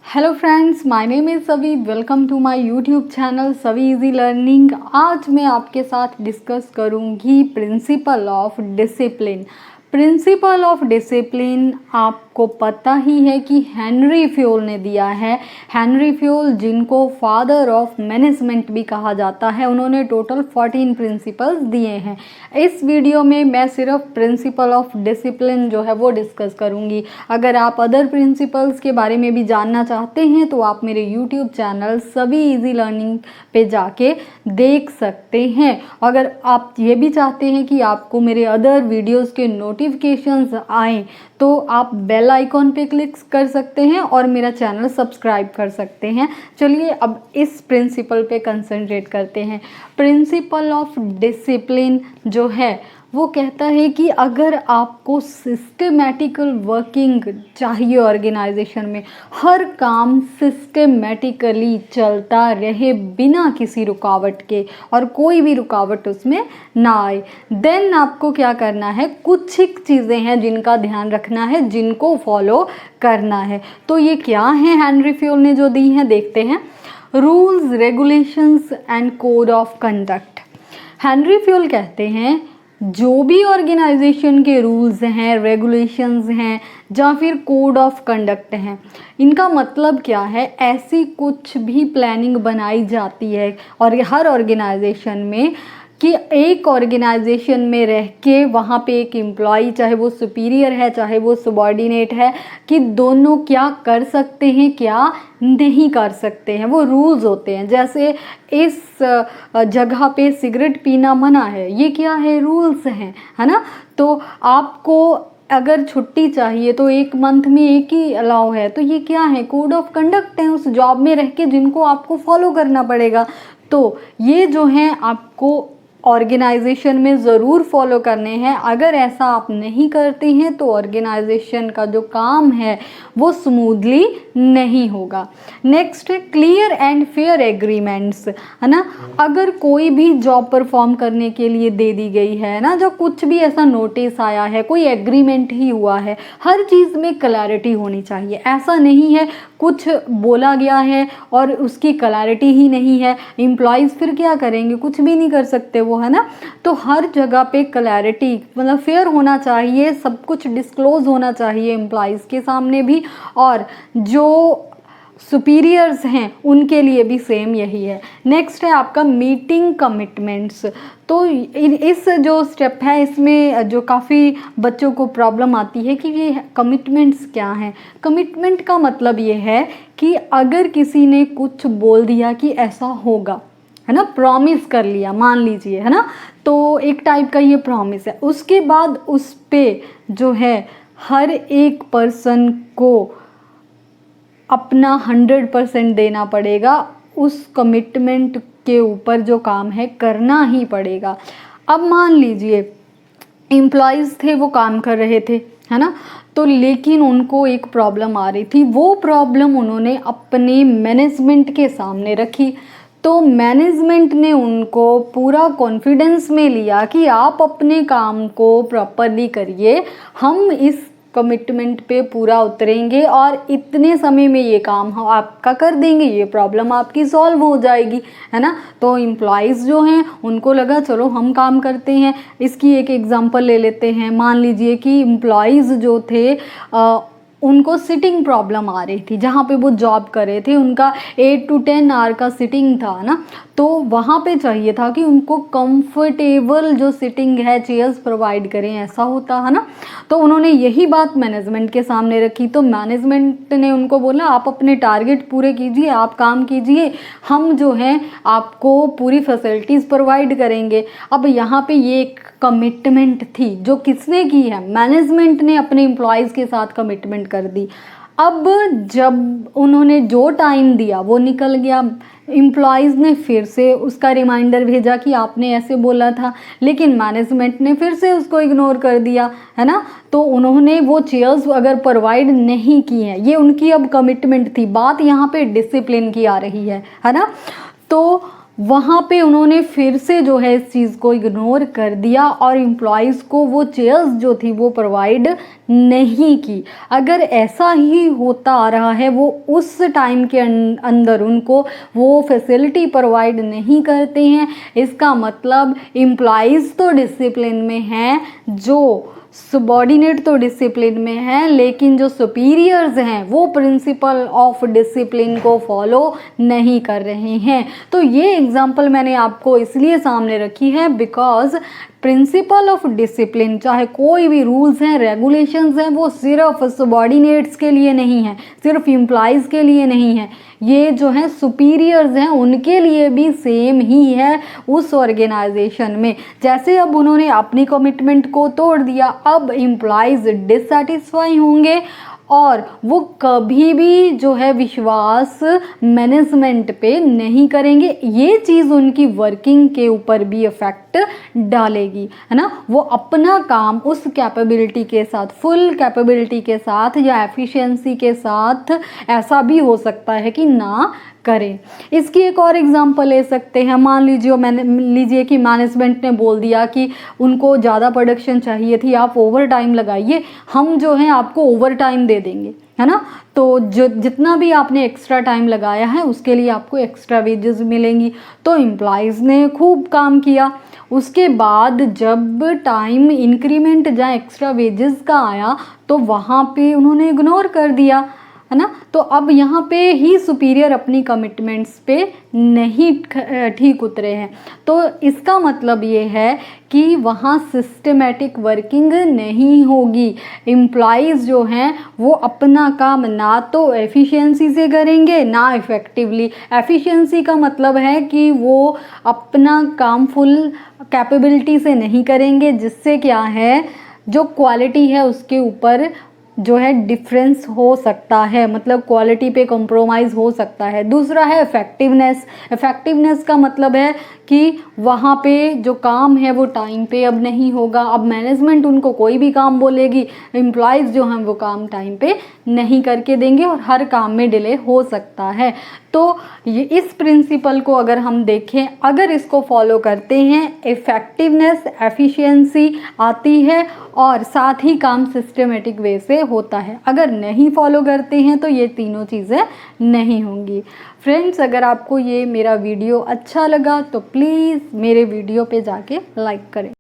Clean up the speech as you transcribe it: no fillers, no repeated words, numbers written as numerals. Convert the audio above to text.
Hello friends, my name is Savi. Welcome to my YouTube channel Savi easy learning. आज मैं आपके साथ डिस्कस करूंगी principle of discipline. Principle of discipline आपको पता ही है कि हेनरी फ्योल ने दिया है। हेनरी फ्योल, जिनको फादर ऑफ मैनेजमेंट भी कहा जाता है, उन्होंने टोटल 14 प्रिंसिपल्स दिए हैं। इस वीडियो में मैं सिर्फ प्रिंसिपल ऑफ डिसिप्लिन जो है वो डिस्कस करूंगी। अगर आप अदर प्रिंसिपल्स के बारे में भी जानना चाहते हैं तो आप मेरे यूट्यूब चैनल सभी इजी लर्निंग पे जाके देख सकते हैं। अगर आप ये भी चाहते हैं कि आपको मेरे अदर वीडियोस के नोटिफिकेशंस आएँ तो आप बेल आइकॉन पे क्लिक कर सकते हैं और मेरा चैनल सब्सक्राइब कर सकते हैं। चलिए अब इस प्रिंसिपल पे कंसंट्रेट करते हैं। प्रिंसिपल ऑफ डिसिप्लिन जो है वो कहता है कि अगर आपको सिस्टमेटिकल वर्किंग चाहिए ऑर्गेनाइजेशन में, हर काम सिस्टमेटिकली चलता रहे बिना किसी रुकावट के और कोई भी रुकावट उसमें ना आए, देन आपको क्या करना है, कुछ एक चीज़ें हैं जिनका ध्यान रखना है, जिनको फॉलो करना है। तो ये क्या है हेनरी फ्योल ने जो दी हैं, देखते हैं। Rules, regulations and code of conduct. Henry Fayol कहते हैं जो भी ऑर्गेनाइजेशन के रूल्स हैं, रेगुलेशंस हैं या फिर कोड ऑफ कंडक्ट हैं, इनका मतलब क्या है, ऐसी कुछ भी प्लानिंग बनाई जाती है और हर ऑर्गेनाइजेशन में कि एक ऑर्गेनाइजेशन में रह के वहाँ पे एक एम्प्लॉई, चाहे वो सुपीरियर है चाहे वो सबॉर्डिनेट है, कि दोनों क्या कर सकते हैं क्या नहीं कर सकते हैं, वो रूल्स होते हैं। जैसे इस जगह पे सिगरेट पीना मना है, ये क्या है, रूल्स हैं, है ना। तो आपको अगर छुट्टी चाहिए तो एक मंथ में एक ही अलाउ है, तो ये क्या है, कोड ऑफ कंडक्ट है उस जॉब में रह के जिनको आपको फॉलो करना पड़ेगा। तो ये जो हैं आपको ऑर्गेनाइजेशन में ज़रूर फॉलो करने हैं। अगर ऐसा आप नहीं करते हैं तो ऑर्गेनाइजेशन का जो काम है वो स्मूथली नहीं होगा। नेक्स्ट है क्लियर एंड फेयर एग्रीमेंट्स, है ना। अगर कोई भी जॉब परफॉर्म करने के लिए दे दी गई है ना, जो कुछ भी ऐसा नोटिस आया है, कोई एग्रीमेंट ही हुआ है, हर चीज़ में क्लैरिटी होनी चाहिए। ऐसा नहीं है कुछ बोला गया है और उसकी क्लैरिटी ही नहीं है, एम्प्लॉयज़ फिर क्या करेंगे, कुछ भी नहीं कर सकते वो, है ना। तो हर जगह पे क्लैरिटी, मतलब फेयर होना चाहिए, सब कुछ डिस्क्लोज होना चाहिए एम्प्लॉयज़ के सामने भी, और जो सुपीरियर्स हैं उनके लिए भी सेम यही है। नेक्स्ट है आपका मीटिंग कमिटमेंट्स। तो इस जो स्टेप है इसमें जो काफ़ी बच्चों को प्रॉब्लम आती है कि ये कमिटमेंट्स क्या हैं। कमिटमेंट का मतलब ये है कि अगर किसी ने कुछ बोल दिया कि ऐसा होगा, है ना, प्रॉमिस कर लिया मान लीजिए, है ना, तो एक टाइप का ये प्रॉमिस है। उसके बाद उस पे जो है हर एक पर्सन को अपना 100% देना पड़ेगा, उस कमिटमेंट के ऊपर जो काम है करना ही पड़ेगा। अब मान लीजिए एम्प्लॉयज़ थे, वो काम कर रहे थे, है ना, तो लेकिन उनको एक प्रॉब्लम आ रही थी, वो प्रॉब्लम उन्होंने अपने मैनेजमेंट के सामने रखी। तो मैनेजमेंट ने उनको पूरा कॉन्फिडेंस में लिया कि आप अपने काम को प्रॉपरली करिए, हम इस कमिटमेंट पे पूरा उतरेंगे और इतने समय में ये काम हम आपका कर देंगे, ये प्रॉब्लम आपकी सॉल्व हो जाएगी, है ना। तो एम्प्लॉयज़ जो हैं उनको लगा चलो हम काम करते हैं। इसकी एक एग्जांपल ले लेते हैं। मान लीजिए कि एम्प्लॉयज़ जो थे उनको सिटिंग प्रॉब्लम आ रही थी, जहाँ पे वो जॉब कर रहे थे, उनका 8 to 10 आवर का सिटिंग था ना, तो वहाँ पे चाहिए था कि उनको कंफर्टेबल जो सिटिंग है चेयर्स प्रोवाइड करें, ऐसा होता है ना। तो उन्होंने यही बात मैनेजमेंट के सामने रखी। तो मैनेजमेंट ने उनको बोला आप अपने टारगेट पूरे कीजिए, आप काम कीजिए, हम जो हैं आपको पूरी फैसिलिटीज़ प्रोवाइड करेंगे। अब यहाँ पे ये एक कमिटमेंट थी जो किसने की है, मैनेजमेंट ने अपने एम्प्लॉयज़ के साथ कमिटमेंट कर दी। अब जब उन्होंने जो टाइम दिया वो निकल गया, एम्प्लॉयज़ ने फिर से उसका रिमाइंडर भेजा कि आपने ऐसे बोला था, लेकिन मैनेजमेंट ने फिर से उसको इग्नोर कर दिया, है ना। तो उन्होंने वो चेयर्स अगर प्रोवाइड नहीं की हैं, ये उनकी अब कमिटमेंट थी। बात यहाँ पे डिसिप्लिन की आ रही है ना। तो वहाँ पे उन्होंने फिर से जो है इस चीज़ को इग्नोर कर दिया और एम्प्लॉयज़ को वो चेयर्स जो थी वो प्रोवाइड नहीं की। अगर ऐसा ही होता आ रहा है, वो उस टाइम के अंदर उनको वो फैसिलिटी प्रोवाइड नहीं करते हैं, इसका मतलब एम्प्लॉयज़ तो डिसिप्लिन में हैं, जो सबॉर्डिनेट तो डिसिप्लिन में हैं, लेकिन जो सुपीरियर्स हैं वो प्रिंसिपल ऑफ डिसिप्लिन को फॉलो नहीं कर रहे हैं। तो ये एग्जांपल मैंने आपको इसलिए सामने रखी है बिकॉज प्रिंसिपल ऑफ डिसिप्लिन, चाहे कोई भी रूल्स हैं, रेगुलेशंस हैं, वो सिर्फ सबॉर्डिनेट्स के लिए नहीं है, सिर्फ एम्प्लॉयज़ के लिए नहीं है, ये जो हैं सुपीरियर्स हैं उनके लिए भी सेम ही है उस ऑर्गेनाइजेशन में। जैसे अब उन्होंने अपनी कमिटमेंट को तोड़ दिया, अब एम्प्लॉयज़ डिससेटिस्फाई होंगे और वो कभी भी जो है विश्वास मैनेजमेंट पे नहीं करेंगे। ये चीज़ उनकी वर्किंग के ऊपर भी इफ़ेक्ट डालेगी, है ना। वो अपना काम उस कैपेबिलिटी के साथ, फुल कैपेबिलिटी के साथ या एफिशिएंसी के साथ ऐसा भी हो सकता है कि ना करें। इसकी एक और एग्जांपल ले सकते हैं। मान लीजिए कि मैनेजमेंट ने बोल दिया कि उनको ज़्यादा प्रोडक्शन चाहिए थी, आप ओवर टाइम लगाइए, हम जो है आपको ओवर टाइम दे देंगे, है ना। तो जो जितना भी आपने एक्स्ट्रा टाइम लगाया है उसके लिए आपको एक्स्ट्रा वेजेस मिलेंगी। तो एम्प्लॉयज़ ने खूब काम किया, उसके बाद जब टाइम इंक्रीमेंट या एक्स्ट्रा वेजेस का आया तो वहाँ पे उन्होंने इग्नोर कर दिया, है ना। तो अब यहाँ पे ही सुपीरियर अपनी कमिटमेंट्स पे नहीं ठीक उतरे हैं। तो इसका मतलब ये है कि वहाँ सिस्टमेटिक वर्किंग नहीं होगी। एम्प्लॉयज़ जो हैं वो अपना काम ना तो एफिशिएंसी से करेंगे ना इफ़ेक्टिवली। एफिशिएंसी का मतलब है कि वो अपना काम फुल कैपेबिलिटी से नहीं करेंगे, जिससे क्या है जो क्वालिटी है उसके ऊपर जो है डिफरेंस हो सकता है, मतलब क्वालिटी पे कॉम्प्रोमाइज़ हो सकता है। दूसरा है इफ़ेक्टिवनेस। इफ़ेक्टिवनेस का मतलब है कि वहाँ पे जो काम है वो टाइम पे अब नहीं होगा। अब मैनेजमेंट उनको कोई भी काम बोलेगी, एम्प्लॉयज़ जो हैं वो काम टाइम पे नहीं करके देंगे और हर काम में डिले हो सकता है। तो ये इस प्रिंसिपल को अगर हम देखें, अगर इसको फॉलो करते हैं, इफ़ेक्टिवनेस, एफिशिएंसी आती है और साथ ही काम सिस्टमेटिक वे से होता है। अगर नहीं फॉलो करते हैं तो ये तीनों चीज़ें नहीं होंगी। फ्रेंड्स, अगर आपको ये मेरा वीडियो अच्छा लगा तो प्लीज़ मेरे वीडियो पे जाके लाइक करें।